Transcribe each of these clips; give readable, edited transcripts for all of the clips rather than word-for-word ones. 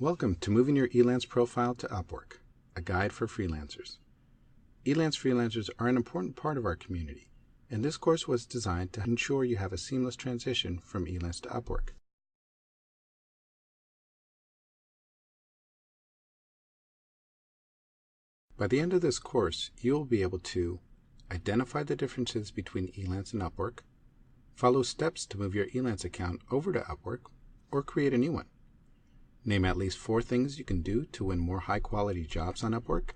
Welcome to Moving Your Elance Profile to UpWork, a guide for freelancers. Elance freelancers are an important part of our community, and this course was designed to ensure you have a seamless transition from Elance to UpWork. By the end of this course, you will be able to identify the differences between Elance and UpWork, follow steps to move your Elance account over to UpWork, or create a new one. Name at least 4 things you can do to win more high-quality jobs on UpWork.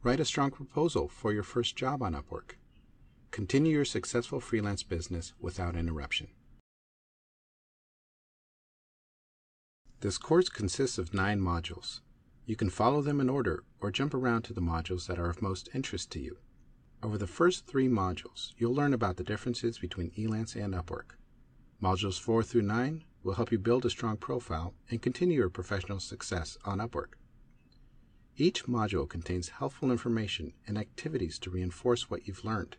Write a strong proposal for your first job on UpWork. Continue your successful freelance business without interruption. This course consists of 9 modules. You can follow them in order or jump around to the modules that are of most interest to you. Over the first 3 modules, you'll learn about the differences between Elance and UpWork. Modules 4 through 9 will help you build a strong profile and continue your professional success on UpWork. Each module contains helpful information and activities to reinforce what you've learned.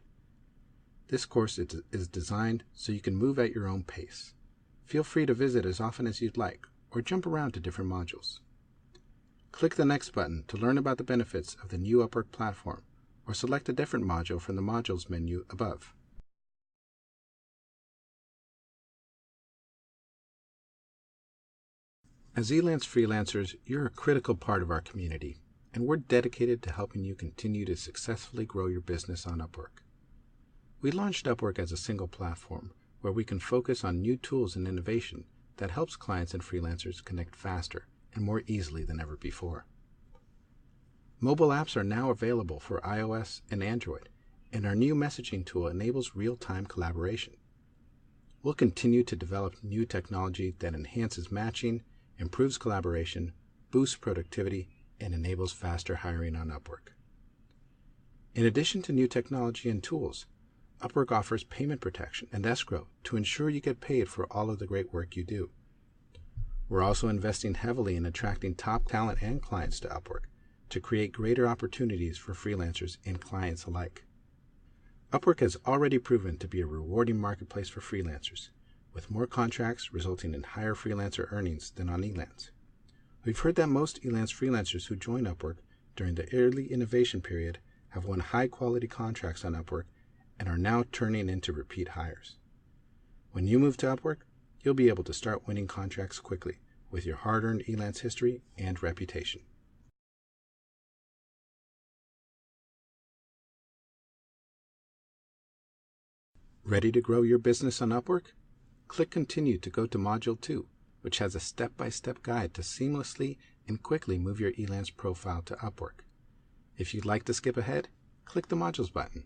This course is designed so you can move at your own pace. Feel free to visit as often as you'd like, or jump around to different modules. Click the Next button to learn about the benefits of the new UpWork platform, or select a different module from the Modules menu above. As Elance freelancers, you're a critical part of our community, and we're dedicated to helping you continue to successfully grow your business on UpWork. We launched UpWork as a single platform where we can focus on new tools and innovation that helps clients and freelancers connect faster and more easily than ever before. Mobile apps are now available for iOS and Android, and our new messaging tool enables real-time collaboration. We'll continue to develop new technology that enhances matching, improves collaboration, boosts productivity, and enables faster hiring on UpWork. In addition to new technology and tools, UpWork offers payment protection and escrow to ensure you get paid for all of the great work you do. We're also investing heavily in attracting top talent and clients to UpWork to create greater opportunities for freelancers and clients alike. UpWork has already proven to be a rewarding marketplace for freelancers, with more contracts resulting in higher freelancer earnings than on Elance. We've heard that most Elance freelancers who join UpWork during the early innovation period have won high-quality contracts on UpWork and are now turning into repeat hires. When you move to UpWork, you'll be able to start winning contracts quickly with your hard-earned Elance history and reputation. Ready to grow your business on UpWork? Click Continue to go to Module 2, which has a step-by-step guide to seamlessly and quickly move your Elance profile to UpWork. If you'd like to skip ahead, click the Modules button.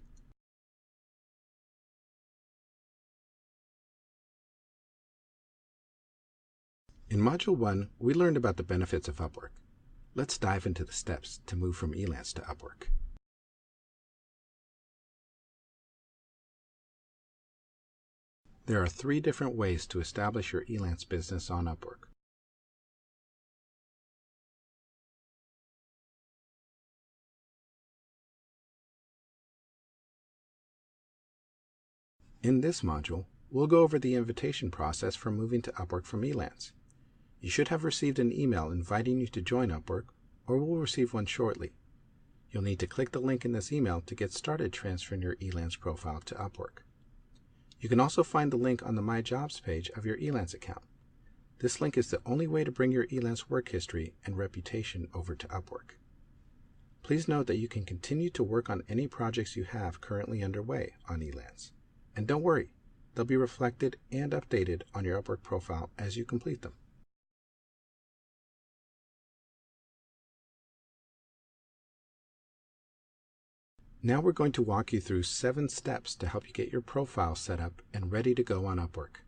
In Module 1, we learned about the benefits of UpWork. Let's dive into the steps to move from Elance to UpWork. There are 3 different ways to establish your Elance business on UpWork. In this module, we'll go over the invitation process for moving to UpWork from Elance. You should have received an email inviting you to join UpWork, or will receive one shortly. You'll need to click the link in this email to get started transferring your Elance profile to UpWork. You can also find the link on the My Jobs page of your Elance account. This link is the only way to bring your Elance work history and reputation over to UpWork. Please note that you can continue to work on any projects you have currently underway on Elance. And don't worry, they'll be reflected and updated on your UpWork profile as you complete them. Now we're going to walk you through 7 steps to help you get your profile set up and ready to go on UpWork.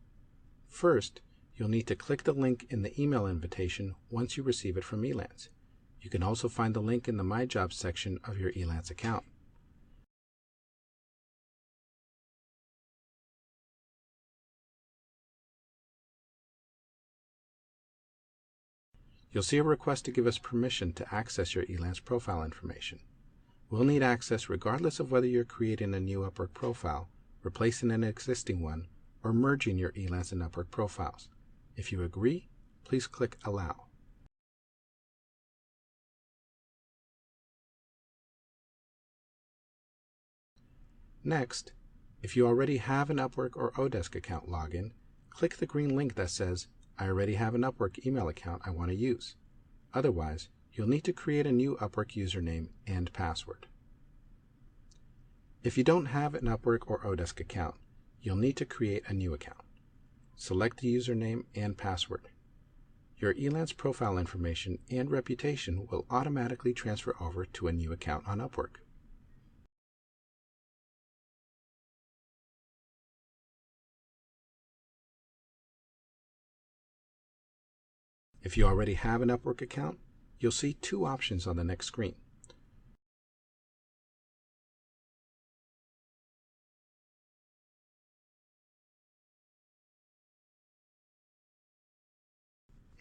First, you'll need to click the link in the email invitation once you receive it from Elance. You can also find the link in the My Jobs section of your Elance account. You'll see a request to give us permission to access your Elance profile information. We'll need access regardless of whether you're creating a new UpWork profile, replacing an existing one, or merging your Elance and UpWork profiles. If you agree, please click Allow. Next, if you already have an Upwork or Odesk account login, click the green link that says, I already have an Upwork email account I want to use. Otherwise, you'll need to create a new Upwork username and password. If you don't have an Upwork or Odesk account, you'll need to create a new account. Select the username and password. Your Elance profile information and reputation will automatically transfer over to a new account on Upwork. If you already have an Upwork account, you'll see two options on the next screen.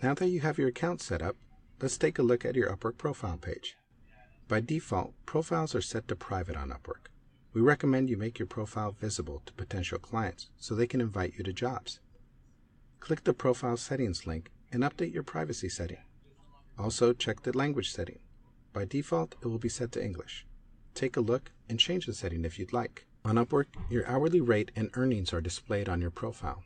Now that you have your account set up, let's take a look at your Upwork profile page. By default, profiles are set to private on Upwork. We recommend you make your profile visible to potential clients so they can invite you to jobs. Click the Profile Settings link and update your privacy setting. Also, check the language setting. By default, it will be set to English. Take a look and change the setting if you'd like. On Upwork, your hourly rate and earnings are displayed on your profile.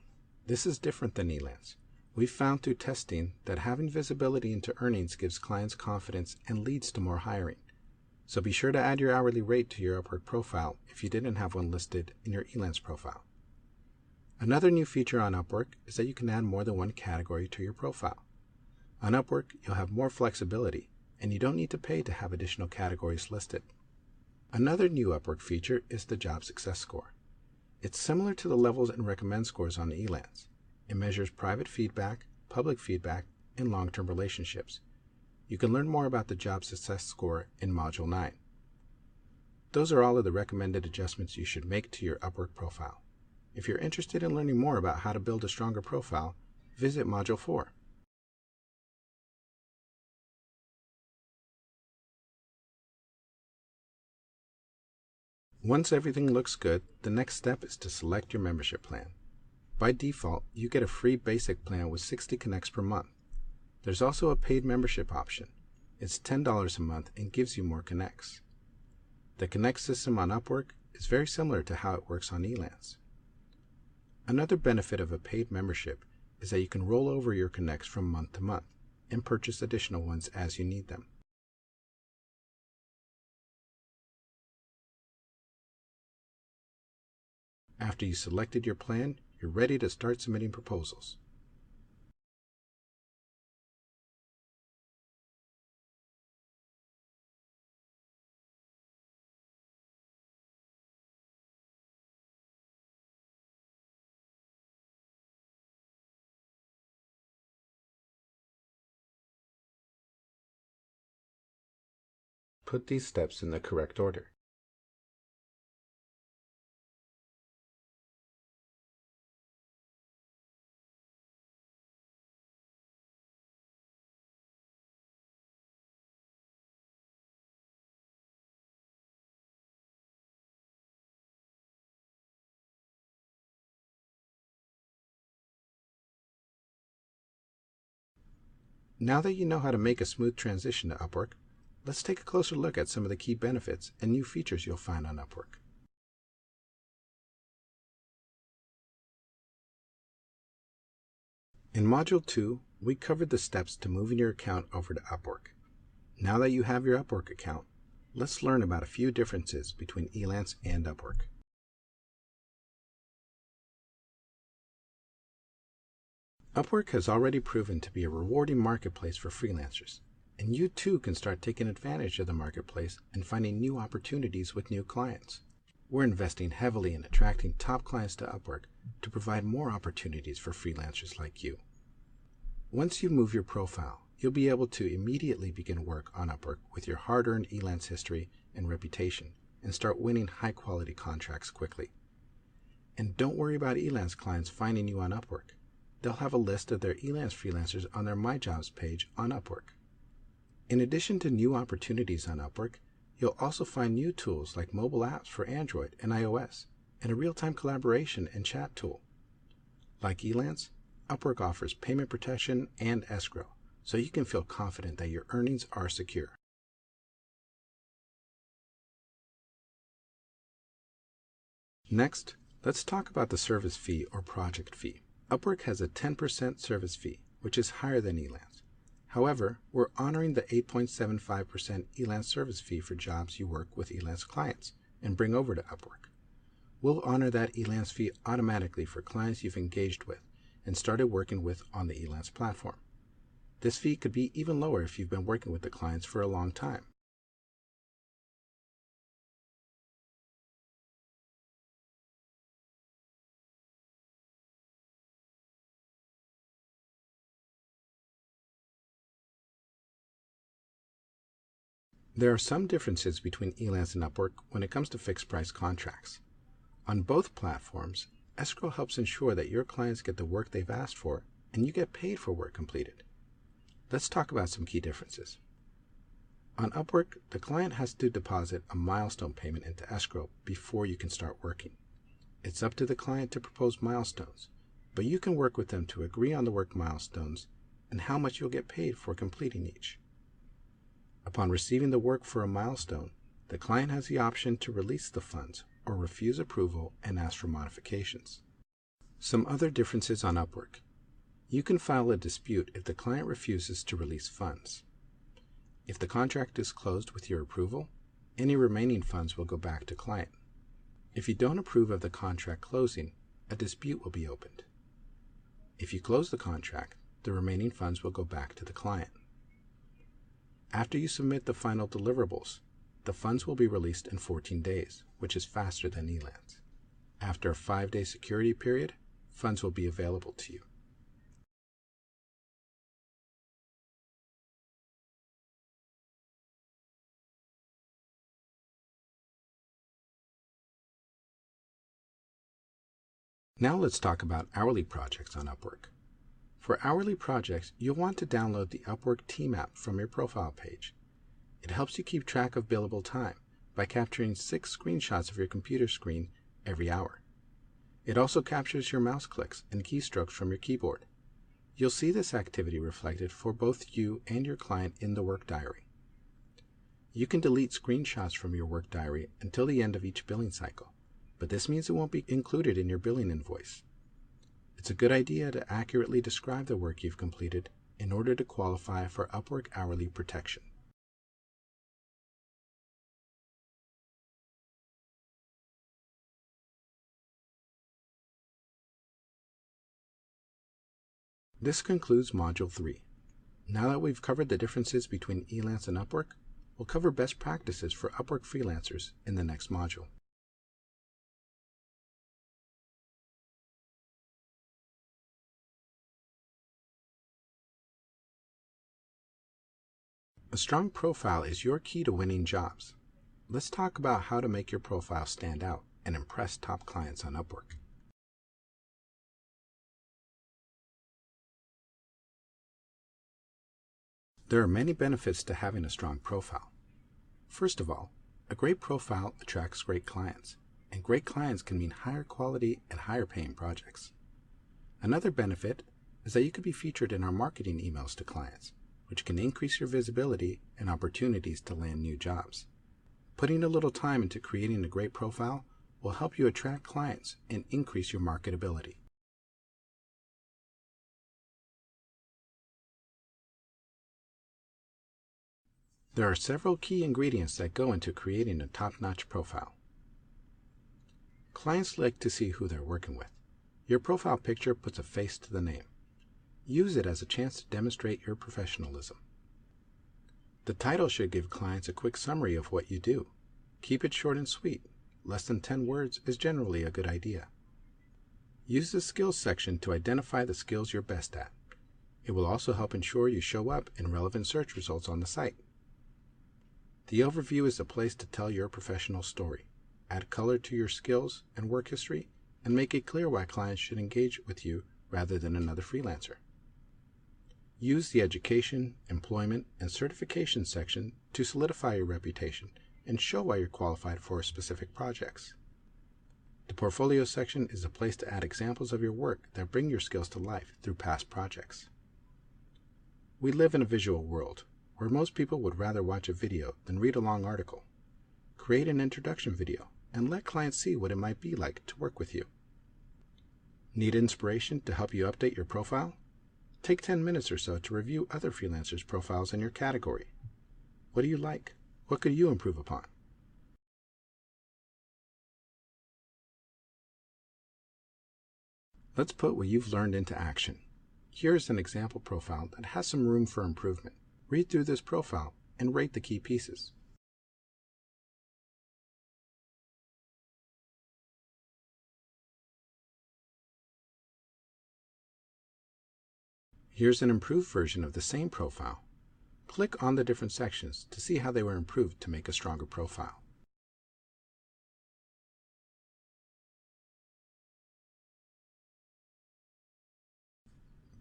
This is different than Elance. We've found through testing that having visibility into earnings gives clients confidence and leads to more hiring. So be sure to add your hourly rate to your Upwork profile if you didn't have one listed in your Elance profile. Another new feature on Upwork is that you can add more than one category to your profile. On Upwork, you'll have more flexibility, and you don't need to pay to have additional categories listed. Another new Upwork feature is the Job Success Score. It's similar to the levels and recommend scores on Elance. It measures private feedback, public feedback, and long-term relationships. You can learn more about the Job Success Score in Module 9. Those are all of the recommended adjustments you should make to your Upwork profile. If you're interested in learning more about how to build a stronger profile, visit Module 4. Once everything looks good, the next step is to select your membership plan. By default, you get a free basic plan with 60 connects per month. There's also a paid membership option. It's $10 a month and gives you more connects. The connect system on Upwork is very similar to how it works on Elance. Another benefit of a paid membership is that you can roll over your connects from month to month and purchase additional ones as you need them. After you selected your plan, you're ready to start submitting proposals. Put these steps in the correct order. Now that you know how to make a smooth transition to Upwork, let's take a closer look at some of the key benefits and new features you'll find on Upwork. In Module 2, we covered the steps to moving your account over to Upwork. Now that you have your Upwork account, let's learn about a few differences between Elance and Upwork. Upwork has already proven to be a rewarding marketplace for freelancers, and you too can start taking advantage of the marketplace and finding new opportunities with new clients. We're investing heavily in attracting top clients to Upwork to provide more opportunities for freelancers like you. Once you move your profile, you'll be able to immediately begin work on Upwork with your hard-earned Elance history and reputation and start winning high-quality contracts quickly. And don't worry about Elance clients finding you on Upwork. They'll have a list of their Elance freelancers on their My Jobs page on Upwork. In addition to new opportunities on Upwork, you'll also find new tools like mobile apps for Android and iOS, and a real-time collaboration and chat tool. Like Elance, Upwork offers payment protection and escrow, so you can feel confident that your earnings are secure. Next, let's talk about the service fee or project fee. UpWork has a 10% service fee, which is higher than eLance. However, we're honoring the 8.75% eLance service fee for jobs you work with eLance clients and bring over to UpWork. We'll honor that eLance fee automatically for clients you've engaged with and started working with on the eLance platform. This fee could be even lower if you've been working with the clients for a long time. There are some differences between eLance and UpWork when it comes to fixed price contracts. On both platforms, escrow helps ensure that your clients get the work they've asked for and you get paid for work completed. Let's talk about some key differences. On UpWork, the client has to deposit a milestone payment into escrow before you can start working. It's up to the client to propose milestones, but you can work with them to agree on the work milestones and how much you'll get paid for completing each. Upon receiving the work for a milestone, the client has the option to release the funds or refuse approval and ask for modifications. Some other differences on UpWork. You can file a dispute if the client refuses to release funds. If the contract is closed with your approval, any remaining funds will go back to client. If you don't approve of the contract closing, a dispute will be opened. If you close the contract, the remaining funds will go back to the client. After you submit the final deliverables, the funds will be released in 14 days, which is faster than eLance. After a 5-day security period, funds will be available to you. Now let's talk about hourly projects on UpWork. For hourly projects, you'll want to download the UpWork team app from your profile page. It helps you keep track of billable time by capturing 6 screenshots of your computer screen every hour. It also captures your mouse clicks and keystrokes from your keyboard. You'll see this activity reflected for both you and your client in the work diary. You can delete screenshots from your work diary until the end of each billing cycle, but this means it won't be included in your billing invoice. It's a good idea to accurately describe the work you've completed in order to qualify for UpWork hourly protection. This concludes Module 3. Now that we've covered the differences between eLance and UpWork, we'll cover best practices for UpWork freelancers in the next module. A strong profile is your key to winning jobs. Let's talk about how to make your profile stand out and impress top clients on UpWork. There are many benefits to having a strong profile. First of all, a great profile attracts great clients, and great clients can mean higher quality and higher paying projects. Another benefit is that you could be featured in our marketing emails to clients, which can increase your visibility and opportunities to land new jobs. Putting a little time into creating a great profile will help you attract clients and increase your marketability. There are several key ingredients that go into creating a top-notch profile. Clients like to see who they're working with. Your profile picture puts a face to the name. Use it as a chance to demonstrate your professionalism. The title should give clients a quick summary of what you do. Keep it short and sweet. Less than 10 words is generally a good idea. Use the skills section to identify the skills you're best at. It will also help ensure you show up in relevant search results on the site. The overview is the place to tell your professional story. Add color to your skills and work history, and make it clear why clients should engage with you rather than another freelancer. Use the education, employment, and certification section to solidify your reputation and show why you're qualified for specific projects. The portfolio section is a place to add examples of your work that bring your skills to life through past projects. We live in a visual world, where most people would rather watch a video than read a long article. Create an introduction video and let clients see what it might be like to work with you. Need inspiration to help you update your profile? Take 10 minutes or so to review other freelancers' profiles in your category. What do you like? What could you improve upon? Let's put what you've learned into action. Here's an example profile that has some room for improvement. Read through this profile and rate the key pieces. Here's an improved version of the same profile. Click on the different sections to see how they were improved to make a stronger profile.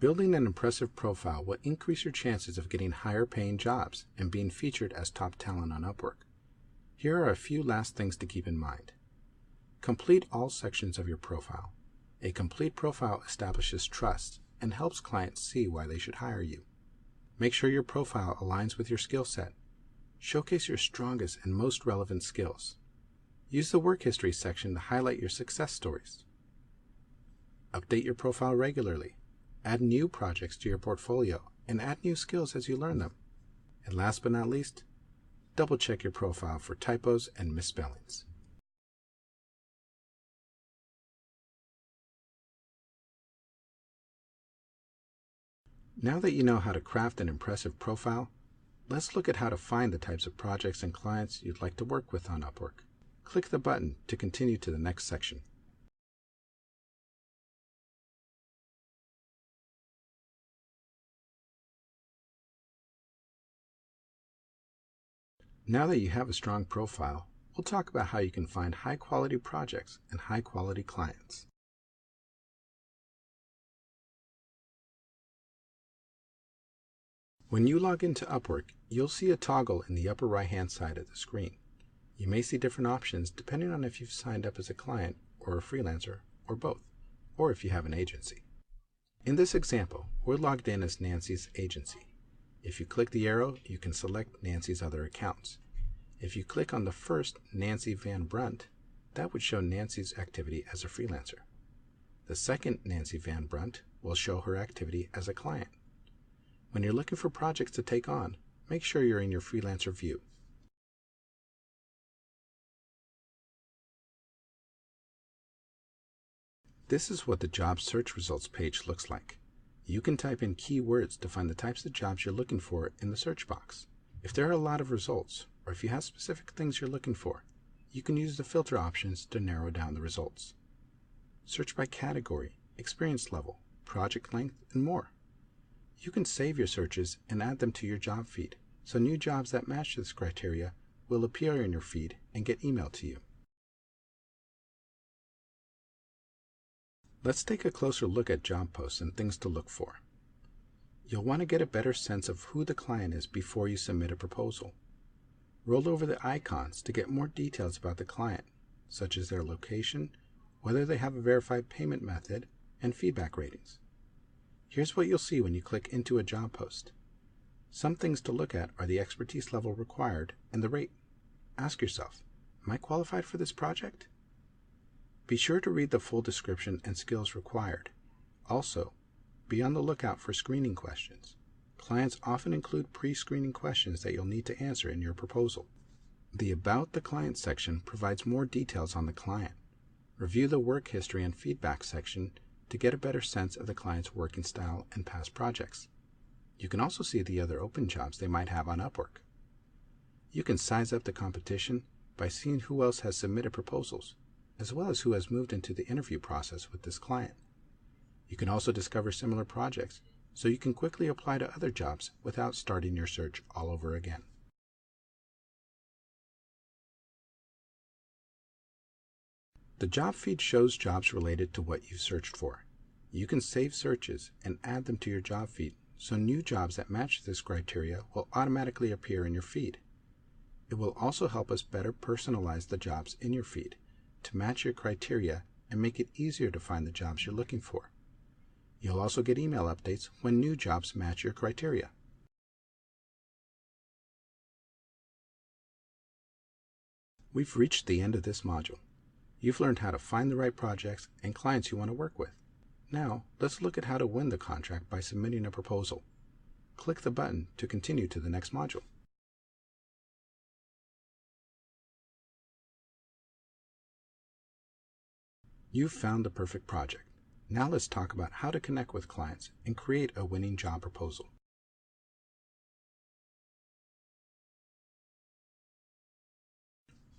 Building an impressive profile will increase your chances of getting higher paying jobs and being featured as top talent on Upwork. Here are a few last things to keep in mind. Complete all sections of your profile. A complete profile establishes trust and helps clients see why they should hire you. Make sure your profile aligns with your skill set. Showcase your strongest and most relevant skills. Use the work history section to highlight your success stories. Update your profile regularly. Add new projects to your portfolio and add new skills as you learn them. And last but not least, double check your profile for typos and misspellings. Now that you know how to craft an impressive profile, let's look at how to find the types of projects and clients you'd like to work with on Upwork. Click the button to continue to the next section. Now that you have a strong profile, we'll talk about how you can find high-quality projects and high-quality clients. When you log into Upwork, you'll see a toggle in the upper right-hand side of the screen. You may see different options depending on if you've signed up as a client or a freelancer or both, or if you have an agency. In this example, we're logged in as Nancy's agency. If you click the arrow, you can select Nancy's other accounts. If you click on the first Nancy Van Brunt, that would show Nancy's activity as a freelancer. The second Nancy Van Brunt will show her activity as a client. When you're looking for projects to take on, make sure you're in your freelancer view. This is what the job search results page looks like. You can type in keywords to find the types of jobs you're looking for in the search box. If there are a lot of results, or if you have specific things you're looking for, you can use the filter options to narrow down the results. Search by category, experience level, project length, and more. You can save your searches and add them to your job feed, so new jobs that match this criteria will appear in your feed and get emailed to you. Let's take a closer look at job posts and things to look for. You'll want to get a better sense of who the client is before you submit a proposal. Roll over the icons to get more details about the client, such as their location, whether they have a verified payment method, and feedback ratings. Here's what you'll see when you click into a job post. Some things to look at are the expertise level required and the rate. Ask yourself, am I qualified for this project? Be sure to read the full description and skills required. Also, be on the lookout for screening questions. Clients often include pre-screening questions that you'll need to answer in your proposal. The About the Client section provides more details on the client. Review the work history and feedback section to get a better sense of the client's working style and past projects. You can also see the other open jobs they might have on Upwork. You can size up the competition by seeing who else has submitted proposals, as well as who has moved into the interview process with this client. You can also discover similar projects, so you can quickly apply to other jobs without starting your search all over again. The job feed shows jobs related to what you've searched for. You can save searches and add them to your job feed, so new jobs that match this criteria will automatically appear in your feed. It will also help us better personalize the jobs in your feed to match your criteria and make it easier to find the jobs you're looking for. You'll also get email updates when new jobs match your criteria. We've reached the end of this module. You've learned how to find the right projects and clients you want to work with. Now, let's look at how to win the contract by submitting a proposal. Click the button to continue to the next module. You've found the perfect project. Now let's talk about how to connect with clients and create a winning job proposal.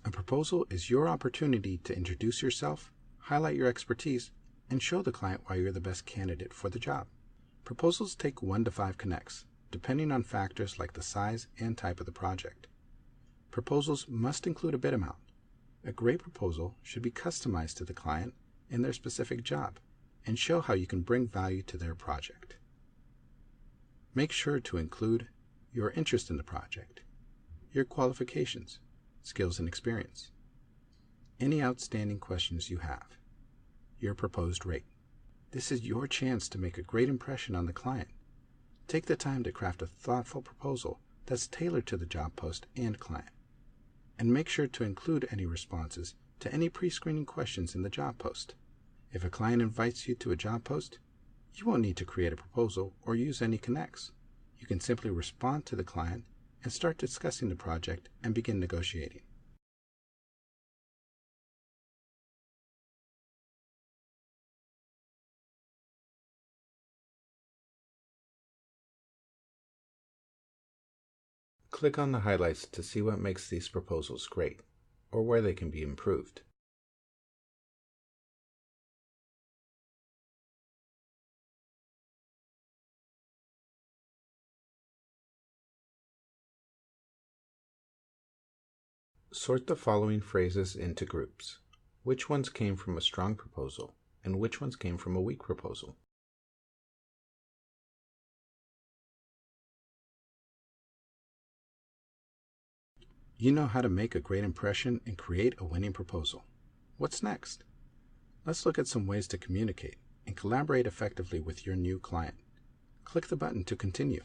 A proposal is your opportunity to introduce yourself, highlight your expertise, and show the client why you're the best candidate for the job. Proposals take 1 to 5 connects, depending on factors like the size and type of the project. Proposals must include a bid amount. A great proposal should be customized to the client and their specific job, and show how you can bring value to their project. Make sure to include your interest in the project, your qualifications, skills and experience, any outstanding questions you have, your proposed rate. This is your chance to make a great impression on the client. Take the time to craft a thoughtful proposal that's tailored to the job post and client. And make sure to include any responses to any pre-screening questions in the job post. If a client invites you to a job post, you won't need to create a proposal or use any connects. You can simply respond to the client and start discussing the project and begin negotiating. Click on the highlights to see what makes these proposals great, or where they can be improved. Sort the following phrases into groups. Which ones came from a strong proposal, and which ones came from a weak proposal? You know how to make a great impression and create a winning proposal. What's next? Let's look at some ways to communicate and collaborate effectively with your new client. Click the button to continue.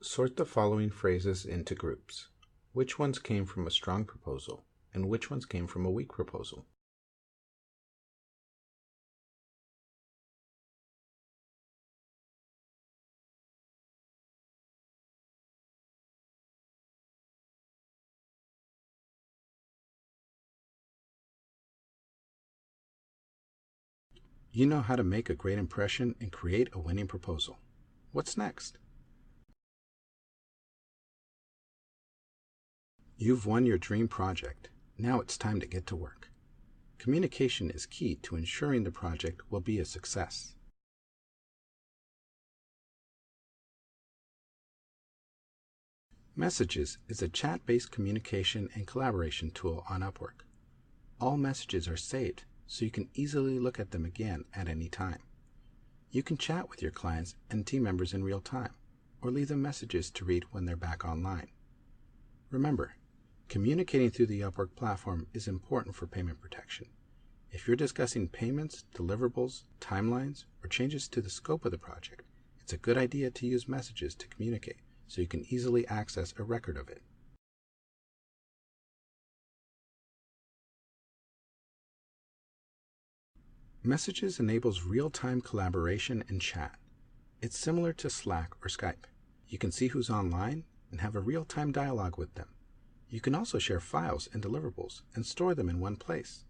Sort the following phrases into groups. Which ones came from a strong proposal, and which ones came from a weak proposal? You know how to make a great impression and create a winning proposal. What's next? You've won your dream project. Now it's time to get to work. Communication is key to ensuring the project will be a success. Messages is a chat-based communication and collaboration tool on UpWork. All messages are saved, so you can easily look at them again at any time. You can chat with your clients and team members in real time, or leave them messages to read when they're back online. Remember, communicating through the UpWork platform is important for payment protection. If you're discussing payments, deliverables, timelines, or changes to the scope of the project, it's a good idea to use messages to communicate so you can easily access a record of it. Messages enables real-time collaboration and chat. It's similar to Slack or Skype. You can see who's online and have a real-time dialogue with them. You can also share files and deliverables and store them in one place.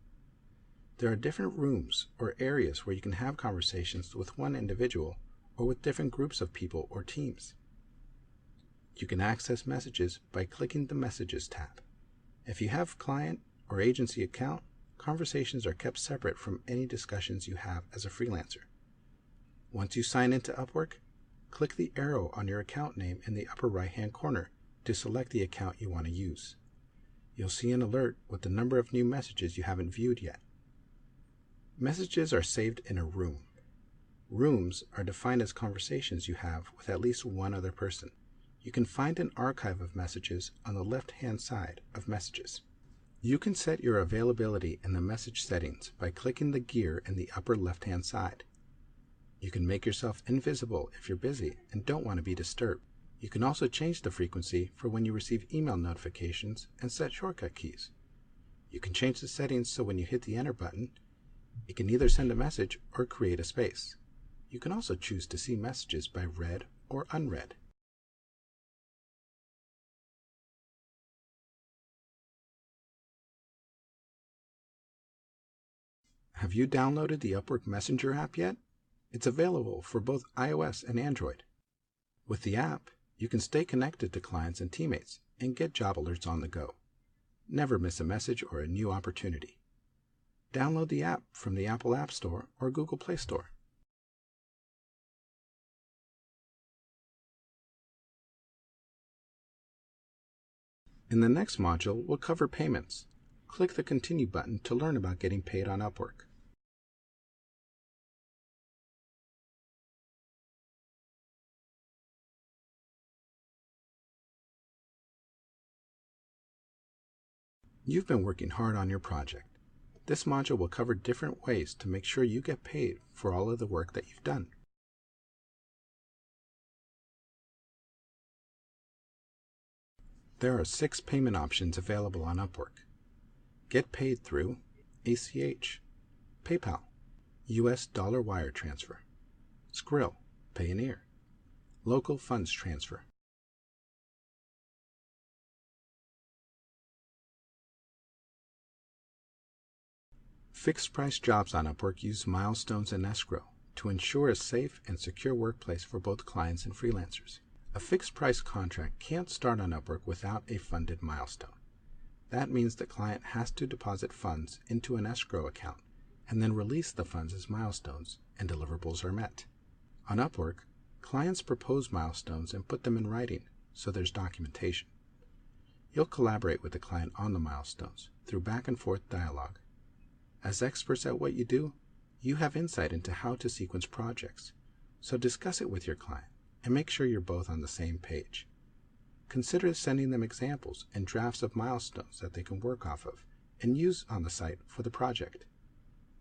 There are different rooms or areas where you can have conversations with one individual or with different groups of people or teams. You can access messages by clicking the Messages tab. If you have client or agency account, conversations are kept separate from any discussions you have as a freelancer. Once you sign into UpWork, click the arrow on your account name in the upper right-hand corner to select the account you want to use. You'll see an alert with the number of new messages you haven't viewed yet. Messages are saved in a room. Rooms are defined as conversations you have with at least one other person. You can find an archive of messages on the left-hand side of Messages. You can set your availability in the message settings by clicking the gear in the upper left-hand side. You can make yourself invisible if you're busy and don't want to be disturbed. You can also change the frequency for when you receive email notifications and set shortcut keys. You can change the settings so when you hit the enter button, it can either send a message or create a space. You can also choose to see messages by read or unread. Have you downloaded the UpWork Messenger app yet? It's available for both iOS and Android. With the app, you can stay connected to clients and teammates and get job alerts on the go. Never miss a message or a new opportunity. Download the app from the Apple App Store or Google Play Store. In the next module, we'll cover payments. Click the Continue button to learn about getting paid on UpWork. You've been working hard on your project. This module will cover different ways to make sure you get paid for all of the work that you've done. There are 6 payment options available on UpWork. Get paid through ACH, PayPal, US dollar wire transfer, Skrill, Payoneer, local funds transfer. Fixed price jobs on UpWork use milestones and escrow to ensure a safe and secure workplace for both clients and freelancers. A fixed price contract can't start on UpWork without a funded milestone. That means the client has to deposit funds into an escrow account and then release the funds as milestones and deliverables are met. On UpWork, clients propose milestones and put them in writing, so there's documentation. You'll collaborate with the client on the milestones through back and forth dialogue. As experts at what you do, you have insight into how to sequence projects, so discuss it with your client and make sure you're both on the same page. Consider sending them examples and drafts of milestones that they can work off of and use on the site for the project.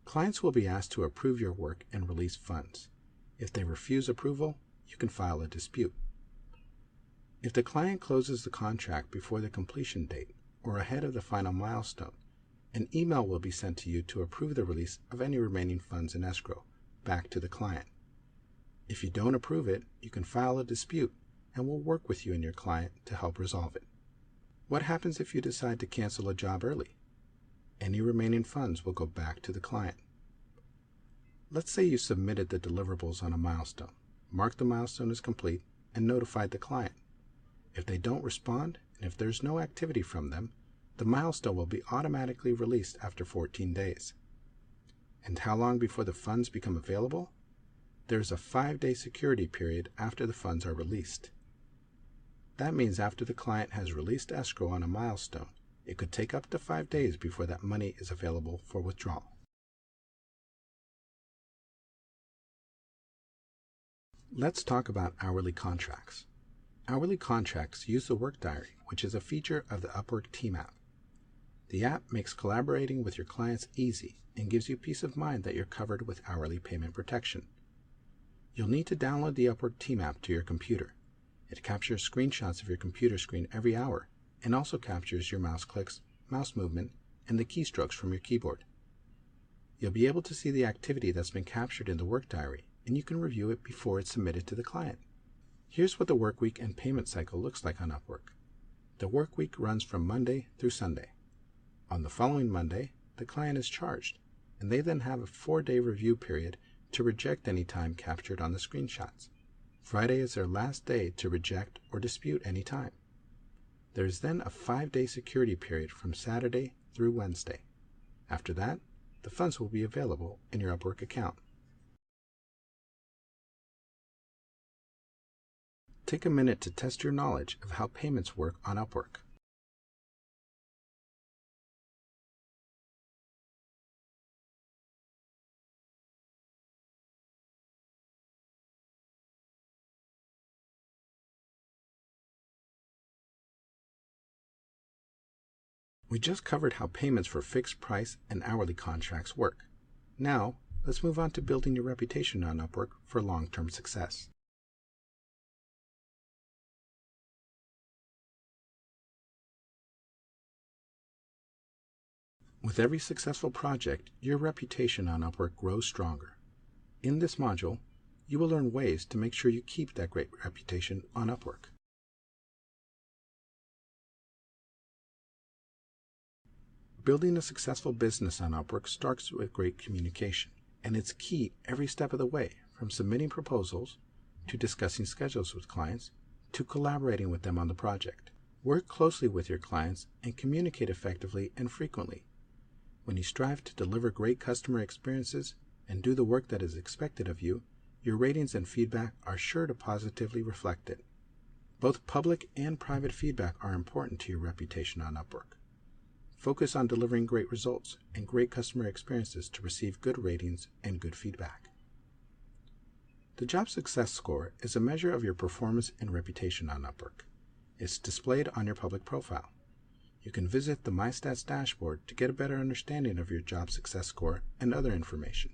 Clients will be asked to approve your work and release funds. If they refuse approval, you can file a dispute. If the client closes the contract before the completion date or ahead of the final milestone, an email will be sent to you to approve the release of any remaining funds in escrow back to the client. If you don't approve it, you can file a dispute and we'll work with you and your client to help resolve it. What happens if you decide to cancel a job early? Any remaining funds will go back to the client. Let's say you submitted the deliverables on a milestone, marked the milestone as complete, and notified the client. If they don't respond, and if there's no activity from them, the milestone will be automatically released after 14 days. And how long before the funds become available? There's a 5-day security period after the funds are released. That means after the client has released escrow on a milestone, it could take up to 5 days before that money is available for withdrawal. Let's talk about hourly contracts. Hourly contracts use the work diary, which is a feature of the UpWork Team app. The app makes collaborating with your clients easy and gives you peace of mind that you're covered with hourly payment protection. You'll need to download the UpWork Team app to your computer. It captures screenshots of your computer screen every hour and also captures your mouse clicks, mouse movement, and the keystrokes from your keyboard. You'll be able to see the activity that's been captured in the work diary, and you can review it before it's submitted to the client. Here's what the work week and payment cycle looks like on UpWork. The work week runs from Monday through Sunday. On the following Monday, the client is charged, and they then have a 4-day review period to reject any time captured on the screenshots. Friday is their last day to reject or dispute any time. There is then a 5-day security period from Saturday through Wednesday. After that, the funds will be available in your UpWork account. Take a minute to test your knowledge of how payments work on UpWork. We just covered how payments for fixed price and hourly contracts work. Now, let's move on to building your reputation on Upwork for long-term success. With every successful project, your reputation on Upwork grows stronger. In this module, you will learn ways to make sure you keep that great reputation on Upwork. Building a successful business on Upwork starts with great communication, and it's key every step of the way, from submitting proposals, to discussing schedules with clients, to collaborating with them on the project. Work closely with your clients and communicate effectively and frequently. When you strive to deliver great customer experiences and do the work that is expected of you, your ratings and feedback are sure to positively reflect it. Both public and private feedback are important to your reputation on Upwork. Focus on delivering great results and great customer experiences to receive good ratings and good feedback. The Job Success Score is a measure of your performance and reputation on Upwork. It's displayed on your public profile. You can visit the MyStats dashboard to get a better understanding of your Job Success Score and other information.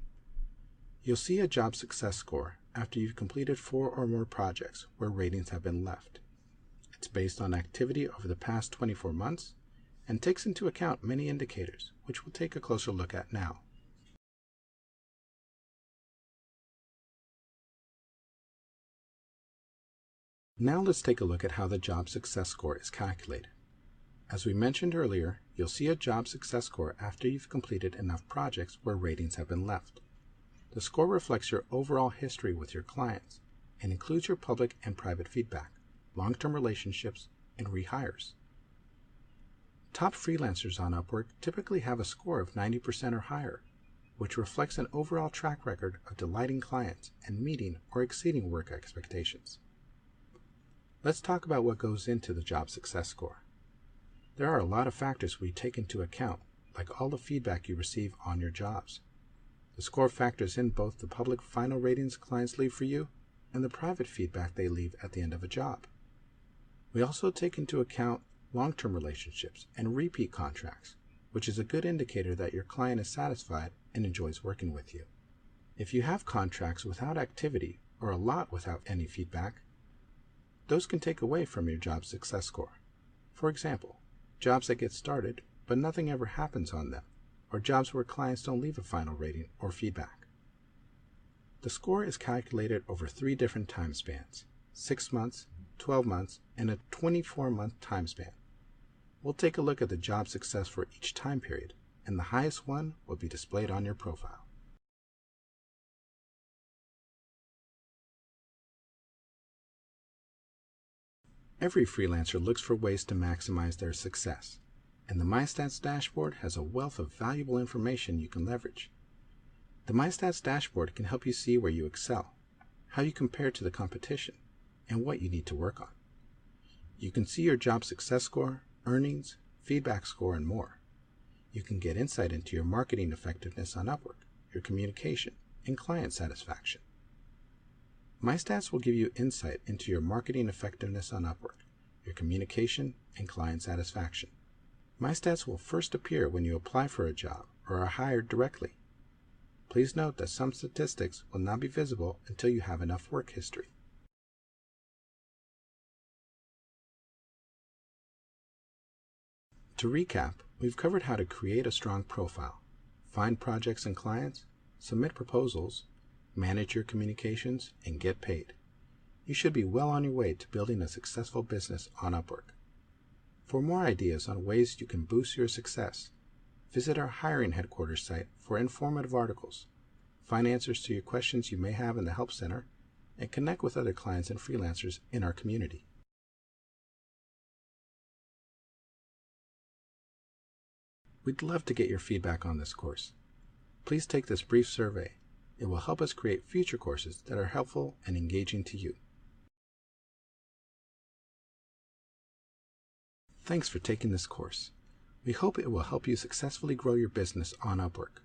You'll see a Job Success Score after you've completed 4 or more projects where ratings have been left. It's based on activity over the past 24 months and takes into account many indicators, which we'll take a closer look at now. Now let's take a look at how the Job Success Score is calculated. As we mentioned earlier, you'll see a Job Success Score after you've completed enough projects where ratings have been left. The score reflects your overall history with your clients and includes your public and private feedback, long-term relationships, and rehires. Top freelancers on Upwork typically have a score of 90% or higher, which reflects an overall track record of delighting clients and meeting or exceeding work expectations. Let's talk about what goes into the Job Success Score. There are a lot of factors we take into account, like all the feedback you receive on your jobs. The score factors in both the public final ratings clients leave for you and the private feedback they leave at the end of a job. We also take into account long-term relationships and repeat contracts, which is a good indicator that your client is satisfied and enjoys working with you. If you have contracts without activity or a lot without any feedback, those can take away from your Job Success Score. For example, jobs that get started but nothing ever happens on them, or jobs where clients don't leave a final rating or feedback. The score is calculated over 3 different time spans: 6 months, 12 months, and a 24-month time span. We'll take a look at the job success for each time period, and the highest one will be displayed on your profile. Every freelancer looks for ways to maximize their success, and the MyStats dashboard has a wealth of valuable information you can leverage. The MyStats dashboard can help you see where you excel, how you compare to the competition, and what you need to work on. You can see your job success score, earnings, feedback score, and more. You can get insight into your marketing effectiveness on Upwork, your communication, and client satisfaction. MyStats will give you insight into your marketing effectiveness on Upwork, your communication, and client satisfaction. MyStats will first appear when you apply for a job or are hired directly. Please note that some statistics will not be visible until you have enough work history. To recap, we've covered how to create a strong profile, find projects and clients, submit proposals, manage your communications, and get paid. You should be well on your way to building a successful business on Upwork. For more ideas on ways you can boost your success, visit our hiring headquarters site for informative articles, find answers to your questions you may have in the Help Center, and connect with other clients and freelancers in our community. We'd love to get your feedback on this course. Please take this brief survey. It will help us create future courses that are helpful and engaging to you. Thanks for taking this course. We hope it will help you successfully grow your business on Upwork.